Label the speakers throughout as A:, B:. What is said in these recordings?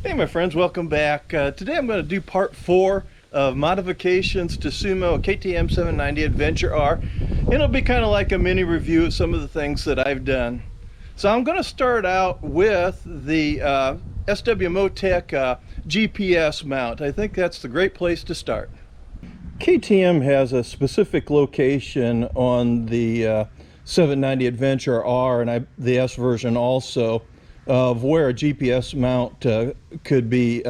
A: Hey my friends, welcome back. Today I'm going to do part 4 of modifications to Sumo KTM 790 Adventure R. It'll be kind of like a mini review of some of the things that I've done. So I'm going to start out with the SW-Motech GPS Mount. I think that's the great place to start. KTM has a specific location on the 790 Adventure R and the S version also, of where a GPS mount could be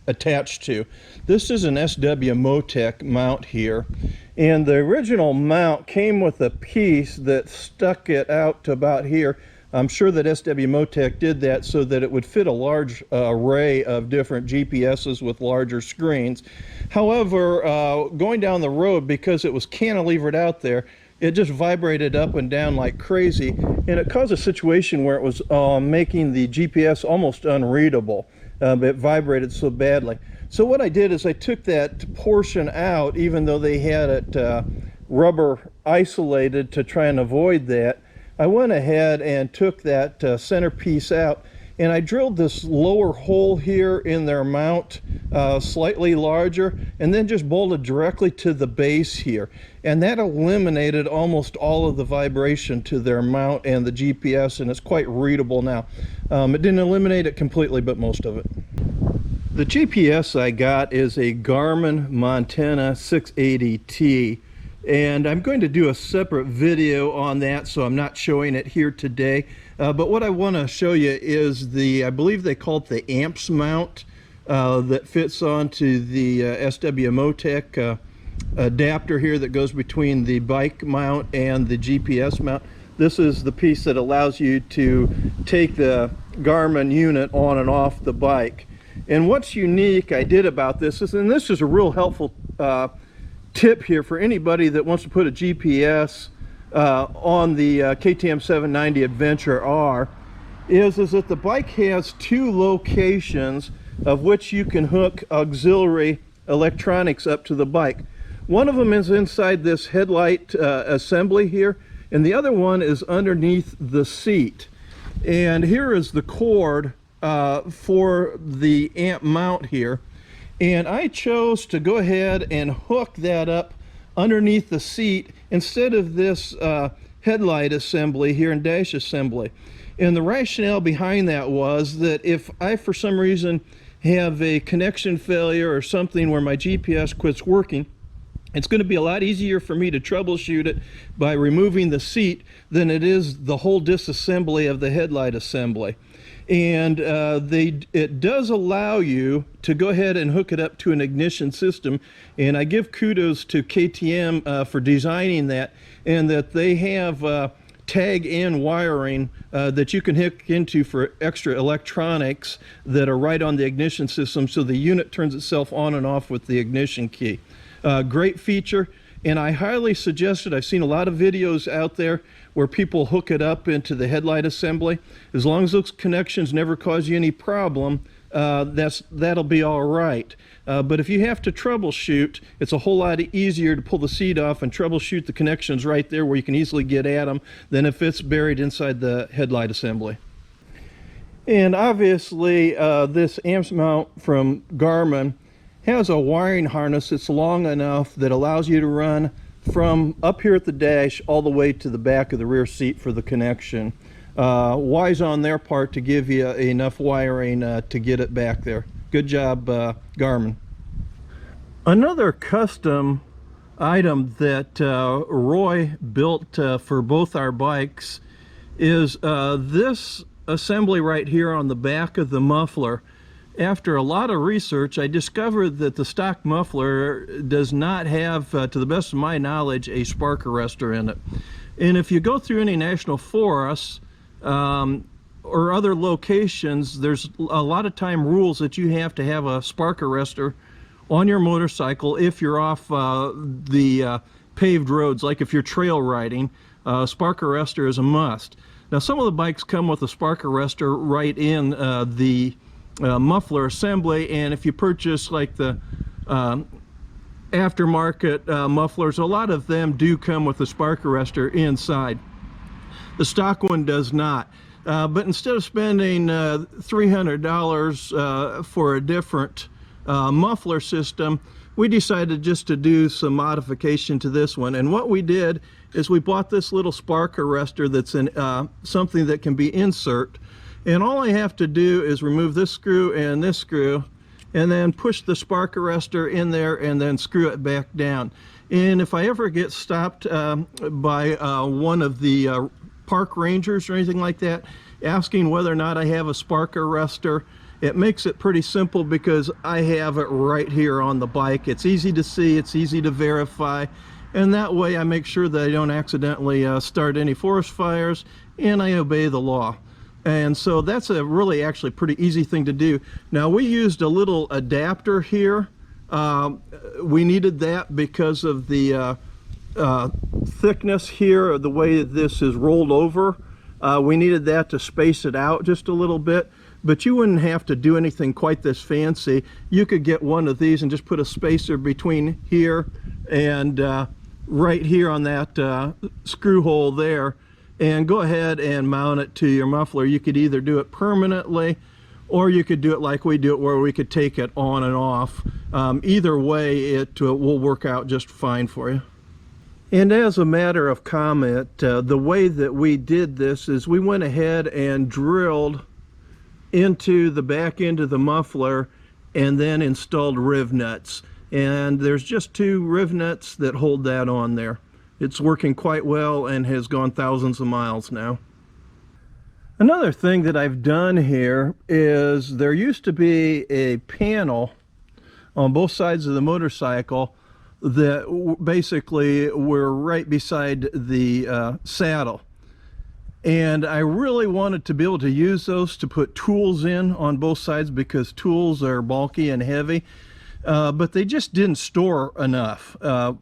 A: attached to. This is an SW-Motech mount here, and the original mount came with a piece that stuck it out to about here. I'm sure that SW-Motech did that so that it would fit a large array of different GPSs with larger screens. However, going down the road, because it was cantilevered out there, it just vibrated up and down like crazy, and it caused a situation where it was making the GPS almost unreadable. It vibrated so badly. So what I did is I took that portion out, even though they had it rubber isolated to try and avoid that. I went ahead and took that centerpiece out, and I drilled this lower hole here in their mount slightly larger, and then just bolted directly to the base here, and that eliminated almost all of the vibration to their mount and the GPS, and it's quite readable now. It didn't eliminate it completely, but most of it. The GPS I got is a Garmin Montana 680T, and I'm going to do a separate video on that, so I'm not showing it here today. But what I want to show you is I believe they call it the Amp Mount that fits onto the SW-Motech adapter here that goes between the bike mount and the GPS mount. This is the piece that allows you to take the Garmin unit on and off the bike. And what's unique I did about this is, and this is a real helpful tip here for anybody that wants to put a GPS on the KTM 790 Adventure R, is that the bike has 2 locations of which you can hook auxiliary electronics up to the bike. One of them is inside this headlight assembly here, and the other one is underneath the seat. And here is the cord for the amp mount here, and I chose to go ahead and hook that up underneath the seat instead of this headlight assembly here and dash assembly. And the rationale behind that was that if I for some reason have a connection failure or something where my GPS quits working, it's going to be a lot easier for me to troubleshoot it by removing the seat than it is the whole disassembly of the headlight assembly. And it does allow you to go ahead and hook it up to an ignition system, and I give kudos to KTM for designing that, and that they have tag-in wiring that you can hook into for extra electronics that are right on the ignition system, so the unit turns itself on and off with the ignition key. Great feature, and I highly suggest it. I've seen a lot of videos out there where people hook it up into the headlight assembly. As long as those connections never cause you any problem, that'll be all right. But if you have to troubleshoot, it's a whole lot easier to pull the seat off and troubleshoot the connections right there where you can easily get at them than if it's buried inside the headlight assembly. And obviously this amp mount from Garmin has a wiring harness that's long enough that allows you to run from up here at the dash all the way to the back of the rear seat for the connection. Wise on their part to give you enough wiring to get it back there. Good job, Garmin. Another custom item that Roy built for both our bikes is this assembly right here on the back of the muffler. After a lot of research, I discovered that the stock muffler does not have, to the best of my knowledge, a spark arrestor in it. And if you go through any national forests or other locations, there's a lot of time rules that you have to have a spark arrestor on your motorcycle if you're off the paved roads. Like if you're trail riding, spark arrestor is a must. Now some of the bikes come with a spark arrestor right in the muffler assembly, and if you purchase like the aftermarket mufflers, a lot of them do come with a spark arrestor inside. The stock one does not. But instead of spending $300 for a different muffler system, we decided just to do some modification to this one. And what we did is we bought this little spark arrestor that's in something that can be insert. And all I have to do is remove this screw, and then push the spark arrestor in there and then screw it back down. And if I ever get stopped by one of the park rangers or anything like that asking whether or not I have a spark arrestor, it makes it pretty simple because I have it right here on the bike. It's easy to see, it's easy to verify, and that way I make sure that I don't accidentally start any forest fires, and I obey the law. And so that's a really actually pretty easy thing to do. Now, we used a little adapter here. We needed that because of the thickness here, the way that this is rolled over. We needed that to space it out just a little bit, but you wouldn't have to do anything quite this fancy. You could get one of these and just put a spacer between here and right here on that screw hole there, and go ahead and mount it to your muffler. You could either do it permanently, or you could do it like we do it, where we could take it on and off. Either way, it will work out just fine for you. And as a matter of comment, the way that we did this is we went ahead and drilled into the back end of the muffler and then installed riv nuts. And there's just 2 riv nuts that hold that on there. It's working quite well and has gone thousands of miles now. Another thing that I've done here is there used to be a panel on both sides of the motorcycle that basically were right beside the saddle. And I really wanted to be able to use those to put tools in on both sides because tools are bulky and heavy. But they just didn't store enough,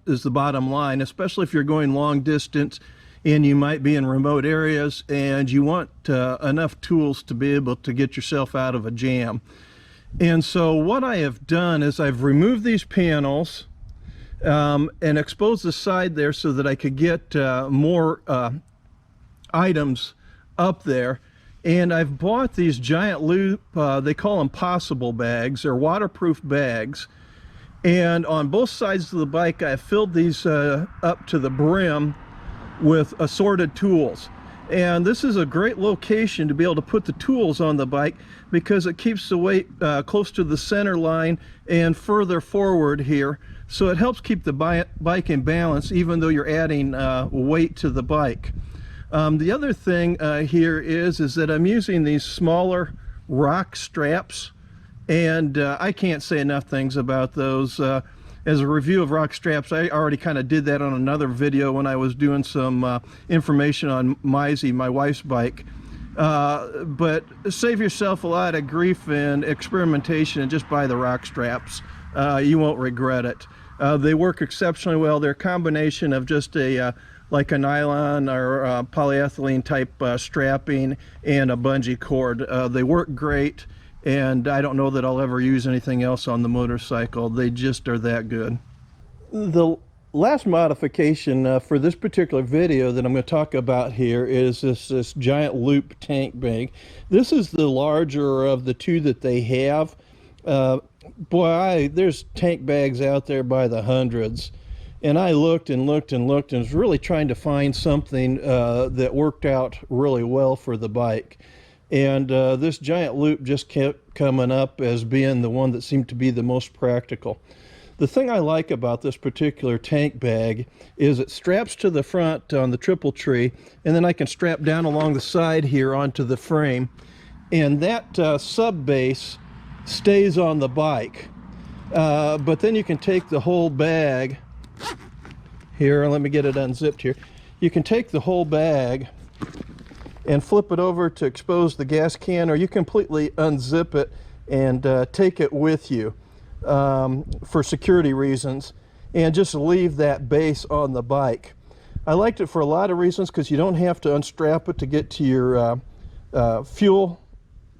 A: is the bottom line, especially if you're going long distance and you might be in remote areas and you want enough tools to be able to get yourself out of a jam. And so what I have done is I've removed these panels and exposed the side there so that I could get more items up there. And I've bought these giant loop, they call them possible bags. They're waterproof bags. And on both sides of the bike, I filled these up to the brim with assorted tools. And this is a great location to be able to put the tools on the bike because it keeps the weight close to the center line and further forward here. So it helps keep the bike in balance even though you're adding weight to the bike. The other thing here is that I'm using these smaller Rok Straps, and I can't say enough things about those. As a review of Rok Straps, I already kind of did that on another video when I was doing some information on Maisie, my wife's bike. But save yourself a lot of grief and experimentation and just buy the Rok Straps. You won't regret it. They work exceptionally well. They're a combination of just a like a nylon or polyethylene type strapping and a bungee cord. They work great, and I don't know that I'll ever use anything else on the motorcycle. They just are that good. The last modification for this particular video that I'm going to talk about here is this giant loop tank bag. This is the larger of the 2 that they have. Boy, there's tank bags out there by the hundreds. And I looked and looked and looked and was really trying to find something that worked out really well for the bike. And this giant loop just kept coming up as being the one that seemed to be the most practical. The thing I like about this particular tank bag is it straps to the front on the triple tree, and then I can strap down along the side here onto the frame. And that sub base stays on the bike. But then you can take the whole bag here, let me get it unzipped here. You can take the whole bag and flip it over to expose the gas can, or you completely unzip it and take it with you for security reasons and just leave that base on the bike. I liked it for a lot of reasons because you don't have to unstrap it to get to your fuel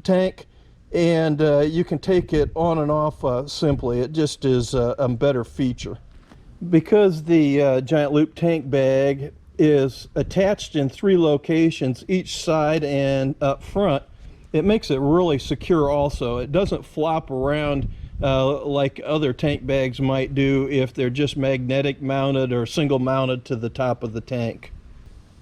A: tank, and you can take it on and off simply. It just is a better feature. Because the giant loop tank bag is attached in 3 locations, each side and up front, it makes it really secure also. It doesn't flop around like other tank bags might do if they're just magnetic mounted or single mounted to the top of the tank.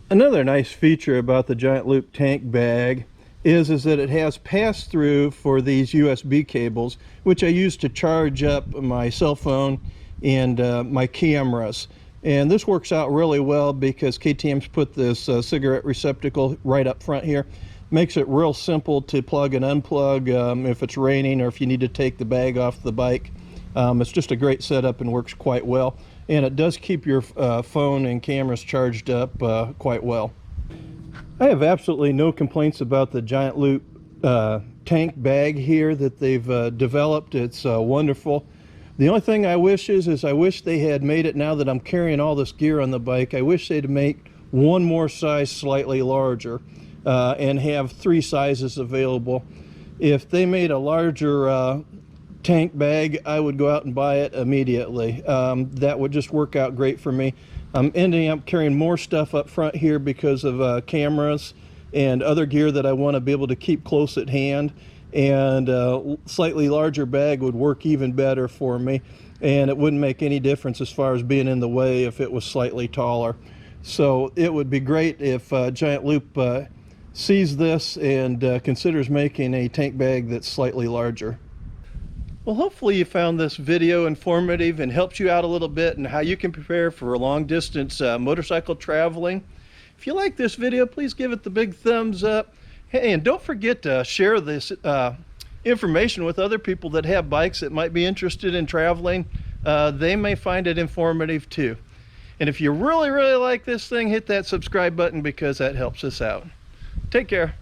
A: Another nice feature about the Giant Loop tank bag is that it has pass-through for these USB cables, which I use to charge up my cell phone and my cameras. And this works out really well because KTM's put this cigarette receptacle right up front here. Makes it real simple to plug and unplug if it's raining or if you need to take the bag off the bike. It's just a great setup and works quite well. And it does keep your phone and cameras charged up quite well. I have absolutely no complaints about the Giant Loop tank bag here that they've developed. It's wonderful. The only thing I wish is I wish they had made it, now that I'm carrying all this gear on the bike, I wish they'd make one more size slightly larger and have 3 sizes available. If they made a larger tank bag, I would go out and buy it immediately. That would just work out great for me. I'm ending up carrying more stuff up front here because of cameras and other gear that I want to be able to keep close at hand, and a slightly larger bag would work even better for me, and it wouldn't make any difference as far as being in the way if it was slightly taller. So it would be great if Giant Loop sees this and considers making a tank bag that's slightly larger. Well, hopefully you found this video informative and helps you out a little bit in how you can prepare for long distance motorcycle traveling. If you like this video, please give it the big thumbs up. Hey, and don't forget to share this information with other people that have bikes that might be interested in traveling. They may find it informative too. And if you really like this thing, hit that subscribe button because that helps us out. Take care.